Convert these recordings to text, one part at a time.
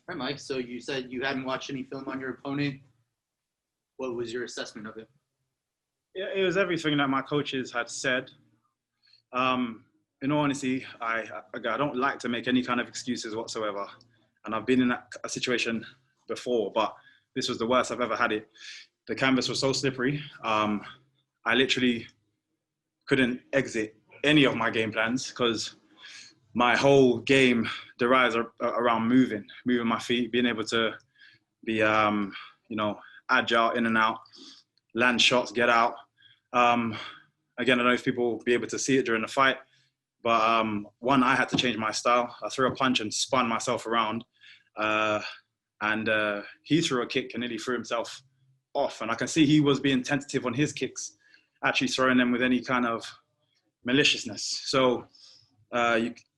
All right, Mike. So you said you hadn't watched any film on your opponent. What was your assessment of it? Yeah, it was everything that my coaches had said. In all honesty, I don't like to make any kind of excuses whatsoever. And I've been in a situation before, but this was the worst I've ever had it. The canvas was so slippery. I literally couldn't exit any of my game plans because my whole game derives around moving my feet, being able to be, agile in and out, land shots, get out. Again, I don't know if people will be able to see it during the fight, but one, I had to change my style. I threw a punch and spun myself around, and he threw a kick and nearly threw himself off. And I can see he was being tentative on his kicks, actually throwing them with any kind of maliciousness. So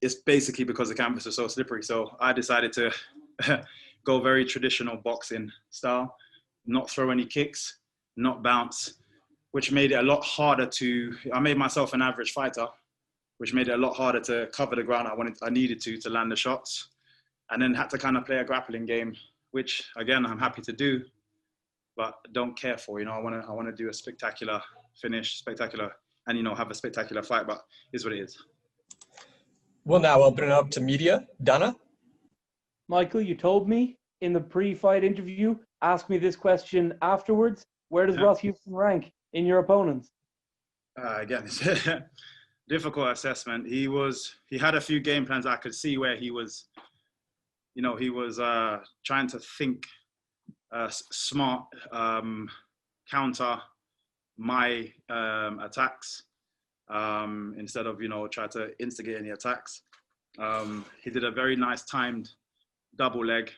it's basically because the canvas is so slippery. So I decided to go very traditional boxing style, not throw any kicks, not bounce, which made it a lot harder I made myself an average fighter, which made it a lot harder to cover the ground I needed to land the shots, and then had to kind of play a grappling game, which again, I'm happy to do, but don't care for. I want to do a spectacular finish, and have a spectacular fight, but it's what it is. We'll now open it up to media. Donna? Michael, you told me in the pre-fight interview, ask me this question afterwards. Where does Ross Houston rank in your opponents? Again, it's a difficult assessment. He had a few game plans I could see where he was trying to think smart, counter my attacks instead of try to instigate any attacks. He did a very nice timed double leg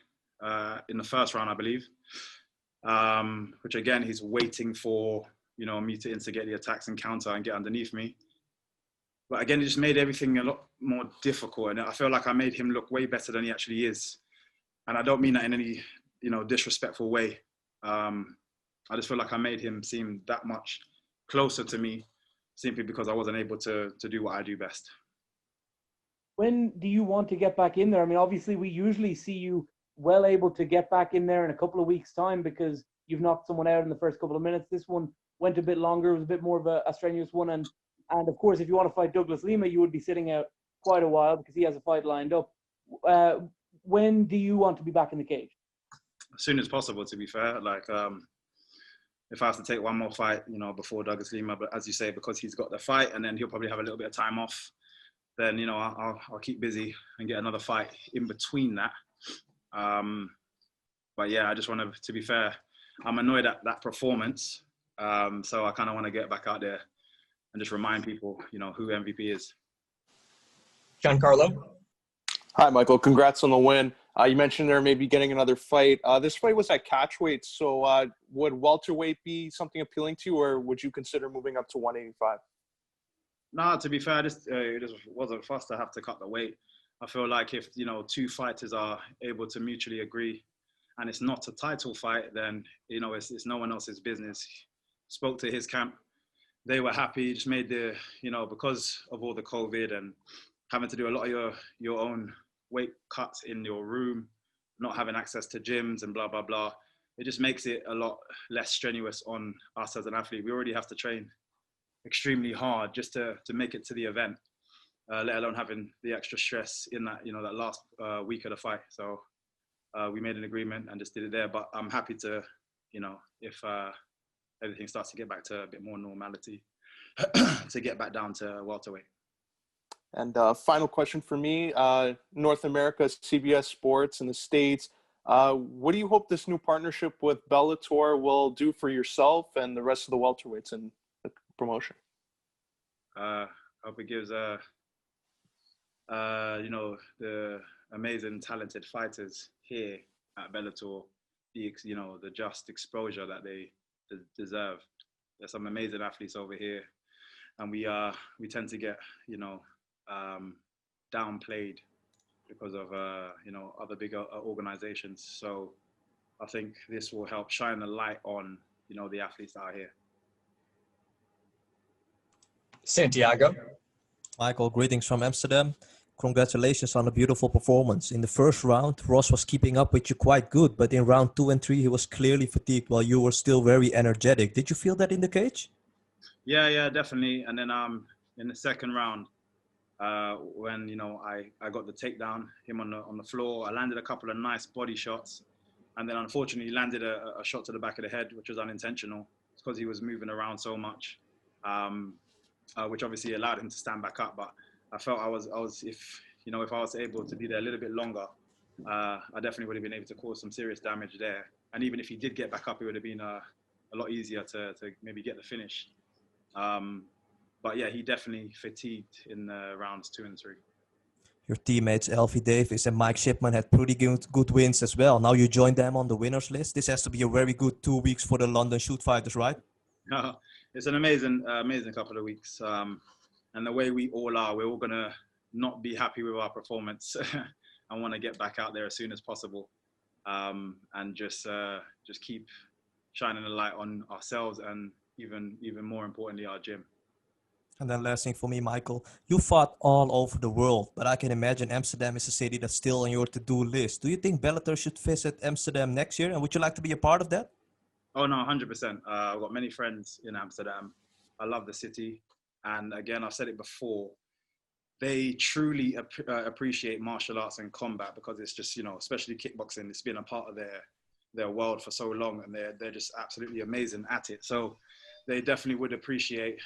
in the first round, I believe, which again, he's waiting for me to instigate the attacks and counter and get underneath me. But again, it just made everything a lot more difficult, and I feel like I made him look way better than he actually is. And I don't mean that in any disrespectful way. I just feel like I made him seem that much closer to me simply because I wasn't able to do what I do best. When do you want to get back in there? I mean, obviously, we usually see you well able to get back in there in a couple of weeks' time because you've knocked someone out in the first couple of minutes. This one went a bit longer. It was a bit more of a strenuous one. And of course, if you want to fight Douglas Lima, you would be sitting out quite a while because he has a fight lined up. When do you want to be back in the cage? As soon as possible, to be fair. Like, if I have to take one more fight, before Douglas Lima, but as you say, because he's got the fight and then he'll probably have a little bit of time off, then, I'll keep busy and get another fight in between that. But yeah, I just want to be fair, I'm annoyed at that performance. So I kind of want to get back out there and just remind people, who MVP is. Giancarlo? Hi, Michael. Congrats on the win. You mentioned there maybe getting another fight. This fight was at catchweight, so would welterweight be something appealing to you, or would you consider moving up to 185? No, to be fair, it just wasn't fast to have to cut the weight. I feel like if, two fighters are able to mutually agree and it's not a title fight, then, it's no one else's business. Spoke to his camp. They were happy, just made because of all the COVID and having to do a lot of your own weight cuts in your room, not having access to gyms and blah, blah, blah. It just makes it a lot less strenuous on us as an athlete. We already have to train extremely hard just to make it to the event, let alone having the extra stress in that, that last week of the fight. So we made an agreement and just did it there. But I'm happy to, if everything starts to get back to a bit more normality, to get back down to welterweight. And final question for me, North America, CBS Sports in the States. What do you hope this new partnership with Bellator will do for yourself and the rest of the welterweights in the promotion? I hope it gives, the amazing, talented fighters here at Bellator, the just exposure that they deserve. There's some amazing athletes over here, and we tend to get, downplayed because of other bigger organizations. So I think this will help shine a light on the athletes that are here. Santiago? Michael, greetings from Amsterdam. Congratulations on a beautiful performance. In the first round, Ross was keeping up with you quite good, but in round 2 and 3, he was clearly fatigued while you were still very energetic. Did you feel that in the cage? Yeah, definitely. And then in the second round, when I got the takedown, him on the floor, I landed a couple of nice body shots, and then unfortunately landed a shot to the back of the head, which was unintentional. It's because he was moving around so much, which obviously allowed him to stand back up. But I felt I was if I was able to be there a little bit longer, I definitely would have been able to cause some serious damage there. And even if he did get back up, it would have been a lot easier to maybe get the finish. But yeah, he definitely fatigued in rounds 2 and 3. Your teammates Alfie Davis and Mike Shipman had pretty good wins as well. Now you join them on the winners list. This has to be a very good 2 weeks for the London shoot fighters, right? It's an amazing couple of weeks. And the way we all are, we're all going to not be happy with our performance and want to get back out there as soon as possible. And just keep shining a light on ourselves and even more importantly, our gym. And then last thing for me, Michael, you fought all over the world, but I can imagine Amsterdam is a city that's still on your to-do list. Do you think Bellator should visit Amsterdam next year? And would you like to be a part of that? Oh, no, 100%. I've got many friends in Amsterdam. I love the city. And again, I've said it before, they truly appreciate martial arts and combat because it's just, especially kickboxing, it's been a part of their world for so long, and they're just absolutely amazing at it. So they definitely would appreciate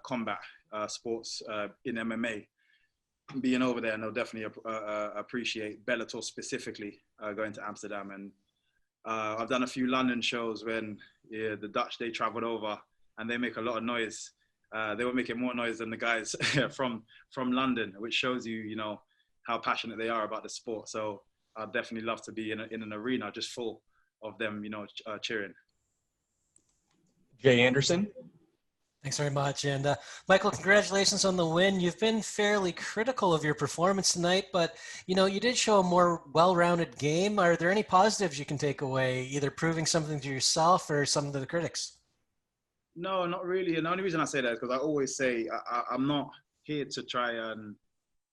combat sports in MMA being over there, and they'll definitely appreciate Bellator specifically going to Amsterdam. And I've done a few London shows when the Dutch, they traveled over and they make a lot of noise. They were making more noise than the guys from London, which shows you, how passionate they are about the sport. So I'd definitely love to be in an arena just full of them, cheering. Jay Anderson. Thanks very much. And Michael, congratulations on the win. You've been fairly critical of your performance tonight, but you did show a more well-rounded game. Are there any positives you can take away, either proving something to yourself or something to the critics? No, not really. And the only reason I say that is because I always say I'm not here to try and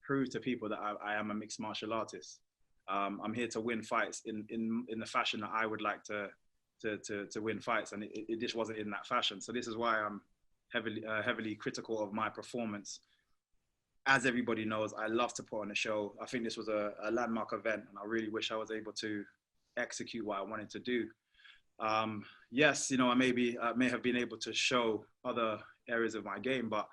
prove to people that I am a mixed martial artist. I'm here to win fights in the fashion that I would like to win fights, and it just wasn't in that fashion. So this is why I'm heavily critical of my performance. As everybody knows, I love to put on a show. I think this was a landmark event, and I really wish I was able to execute what I wanted to do. Yes, I may have been able to show other areas of my game, but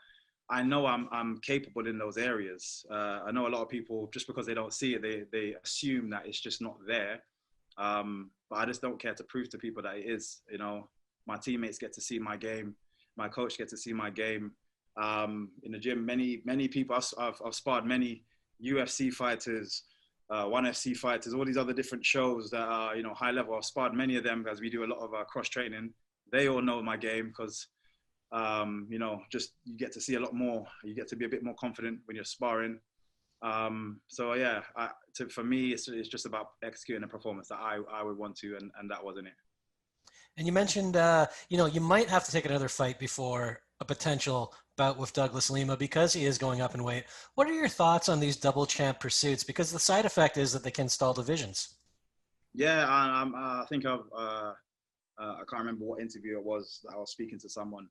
I know I'm capable in those areas. I know a lot of people, just because they don't see it, they assume that it's just not there. But I just don't care to prove to people that it is. My teammates get to see my game. My coach gets to see my game. In the gym, many people, I've sparred many UFC fighters, ONE FC fighters, all these other different shows that are, high level. I've sparred many of them as we do a lot of cross training. They all know my game because, just you get to see a lot more. You get to be a bit more confident when you're sparring. So yeah, for me, it's just about executing a performance that I would want to, and that wasn't it. And you mentioned, you might have to take another fight before a potential bout with Douglas Lima because he is going up in weight. What are your thoughts on these double champ pursuits? Because the side effect is that they can stall divisions. Yeah, I think I can't remember what interview it was that I was speaking to someone,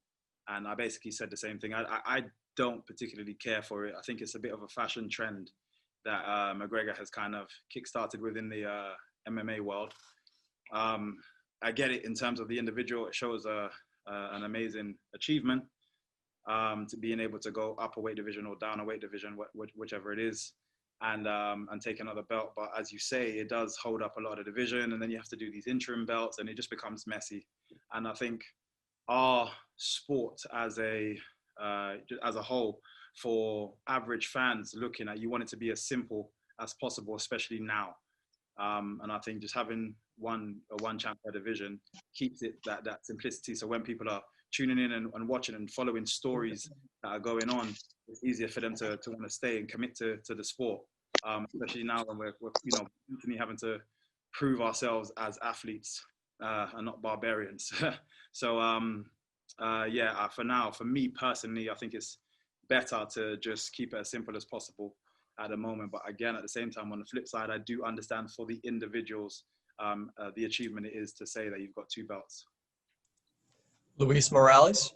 and I basically said the same thing. I don't particularly care for it. I think it's a bit of a fashion trend that McGregor has kind of kickstarted within the MMA world. I get it in terms of the individual. It shows an amazing achievement to being able to go up a weight division or down a weight division, whichever it is, and take another belt. But as you say, it does hold up a lot of the division, and then you have to do these interim belts, and it just becomes messy. And I think our sport as a whole, for average fans looking at, you want it to be as simple as possible, especially now. And I think just having one champ per division keeps it that simplicity. So when people are tuning in and watching and following stories that are going on, it's easier for them to want to stay and commit to the sport. Especially now when we're constantly having to prove ourselves as athletes and not barbarians. So for now, for me personally, I think it's better to just keep it as simple as possible at the moment. But again, at the same time, on the flip side, I do understand for the individuals the achievement it is to say that you've got 2 belts. Luis Morales.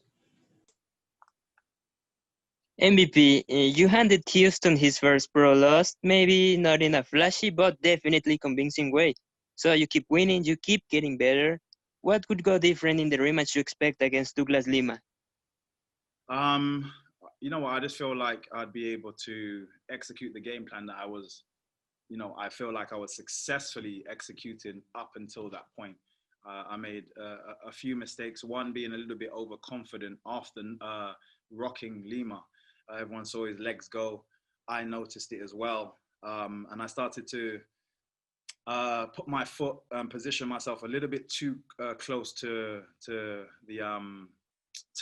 MVP, you handed Houston his first pro loss, maybe not in a flashy but definitely convincing way. So you keep winning, you keep getting better. What could go different in the rematch you expect against Douglas Lima? You know what? I just feel like I'd be able to execute the game plan that I was, I feel like I was successfully executing up until that point. I made a few mistakes, one being a little bit overconfident after rocking Lima. Everyone saw his legs go. I noticed it as well. And I started to put my foot, position myself a little bit too close to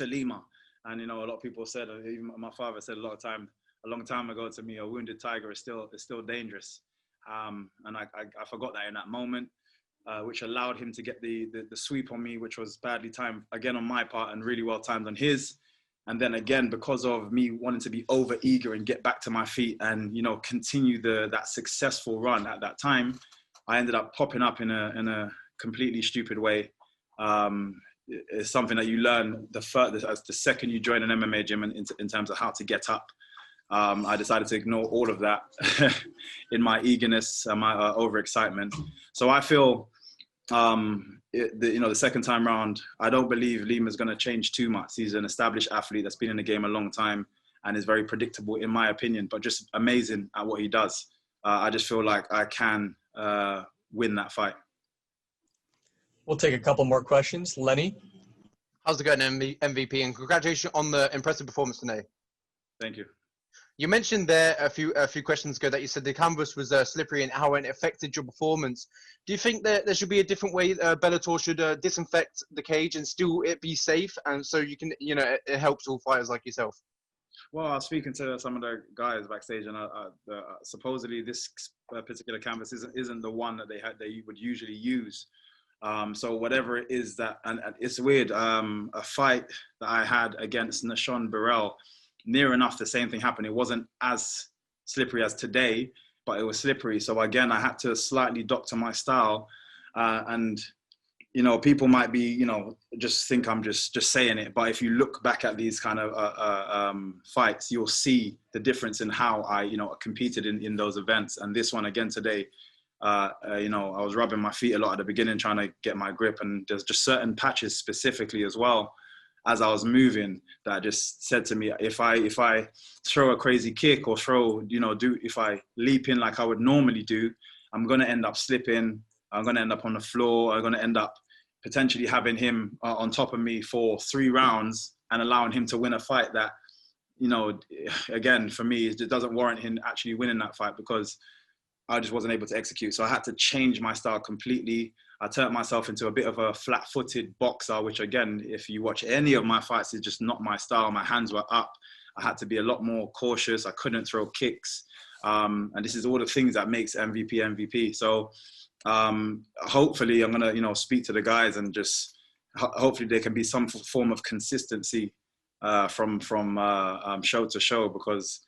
Lima. And, a lot of people said, even my father said a long time ago to me, a wounded tiger is still dangerous. And I forgot that in that moment, which allowed him to get the sweep on me, which was badly timed again on my part and really well timed on his. And then again, because of me wanting to be over eager and get back to my feet and, continue that successful run at that time, I ended up popping up in a completely stupid way. It's something that you learn as the second you join an MMA gym in terms of how to get up. I decided to ignore all of that in my eagerness and my overexcitement. So I feel, the second time round, I don't believe Lima's going to change too much. He's an established athlete that's been in the game a long time and is very predictable, in my opinion, but just amazing at what he does. I just feel like I can win that fight. We'll take a couple more questions. Lenny. How's it going, MVP? And congratulations on the impressive performance today. Thank you. You mentioned there a few questions ago that you said the canvas was slippery and how it affected your performance. Do you think that there should be a different way Bellator should disinfect the cage and still it be safe, and so you can, it helps all fighters like yourself? Well, I was speaking to some of the guys backstage, and supposedly this particular canvas isn't the one that they would usually use. So whatever it is that, and it's weird. A fight that I had against Nashon Burrell, near enough the same thing happened. It wasn't as slippery as today, but it was slippery. So again, I had to slightly doctor my style, and people might be, just think I'm just saying it. But if you look back at these kind of fights, you'll see the difference in how I, competed in those events. And this one again today, I was rubbing my feet a lot at the beginning, trying to get my grip. And there's just certain patches specifically as well, as I was moving, that just said to me, if I throw a crazy kick or if I leap in like I would normally do, I'm going to end up slipping. I'm going to end up on the floor. I'm going to end up potentially having him on top of me for 3 rounds and allowing him to win a fight that, again, for me, it doesn't warrant him actually winning that fight because I just wasn't able to execute. So I had to change my style completely. I turned myself into a bit of a flat-footed boxer, which again, if you watch any of my fights, is just not my style. My hands were up. I had to be a lot more cautious. I couldn't throw kicks. And this is all the things that makes MVP. So hopefully I'm going to, speak to the guys and just hopefully there can be some form of consistency from show to show, because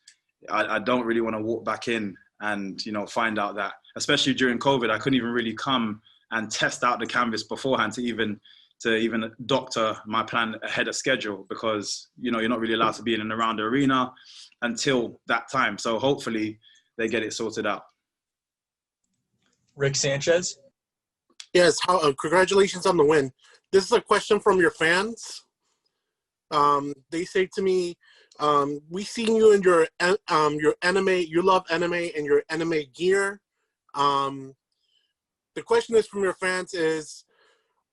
I don't really want to walk back in and, find out that, especially during COVID, I couldn't even really come and test out the canvas beforehand to even doctor my plan ahead of schedule, because, you're not really allowed to be in and around the arena until that time. So hopefully they get it sorted out. Rick Sanchez. Yes, congratulations on the win. This is a question from your fans. They say to me, we seen you in your anime, you love anime and your anime gear. The question is from your fans is,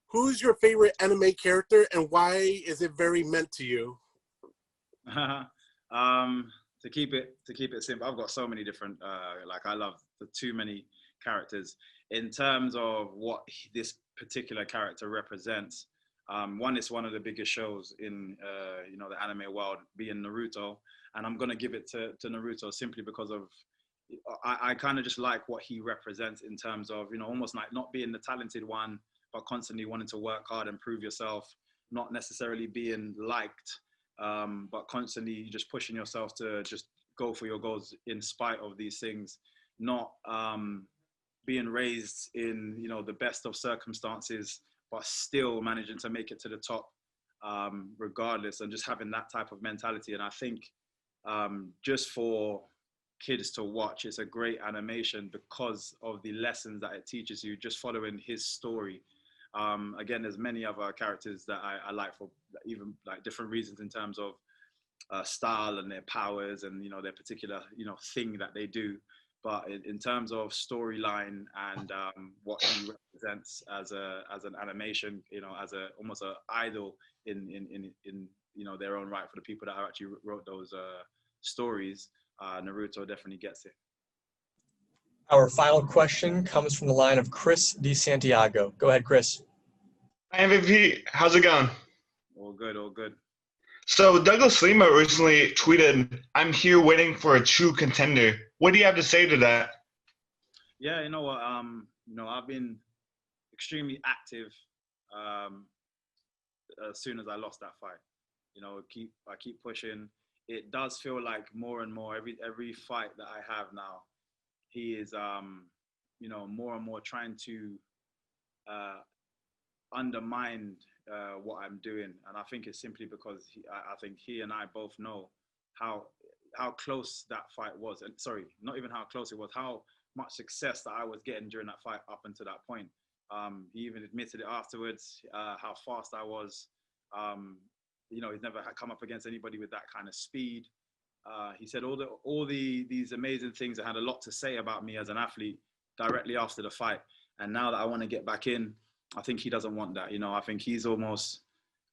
who's your favorite anime character and why is it very meant to you? To keep it simple, I've got so many different, I love too many characters. In terms of what this particular character represents, one is one of the biggest shows in, the anime world, being Naruto. And I'm going to give it to Naruto simply because of, I kind of just like what he represents in terms of, almost like not being the talented one, but constantly wanting to work hard and prove yourself, not necessarily being liked, but constantly just pushing yourself to just go for your goals in spite of these things, not being raised in, you know, the best of circumstances, but still managing to make it to the top regardless, and just having that type of mentality. And I think just for kids to watch, it's a great animation because of the lessons that it teaches you, just following his story. Again, there's many other characters that I like for even like different reasons in terms of style and their powers and, you know, their particular, you know, thing that they do. But in terms of storyline and what he represents as an animation, you know, as almost an idol in you know, their own right for the people that actually wrote those stories, Naruto definitely gets it. Our final question comes from the line of Chris DeSantiago. Go ahead, Chris. Hi, MVP. How's it going? All good, all good. So Douglas Lima recently tweeted, "I'm here waiting for a true contender." What do you have to say to that? Yeah, you know what? You know, I've been extremely active as soon as I lost that fight. You know, I keep pushing. It does feel like more and more every fight that I have now, he is you know, more and more trying to undermine what I'm doing, and I think it's simply because I think he and I both know how close that fight was, and sorry, not even how close it was, how much success that I was getting during that fight up until that point. He even admitted it afterwards, how fast I was. You know, he's never come up against anybody with that kind of speed. He said all these amazing things that had a lot to say about me as an athlete directly after the fight. And now that I want to get back in, I think he doesn't want that. You know, I think he's almost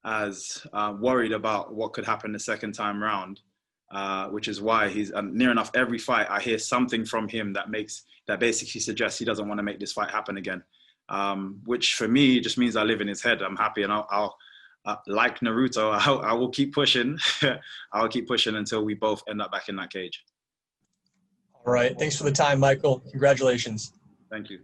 as worried about what could happen the second time round, which is why he's near enough every fight I hear something from him that basically suggests he doesn't want to make this fight happen again. Which for me just means I live in his head. I'm happy, and I'll like Naruto, I will keep pushing. I will keep pushing until we both end up back in that cage. All right. Thanks for the time, Michael. Congratulations. Thank you.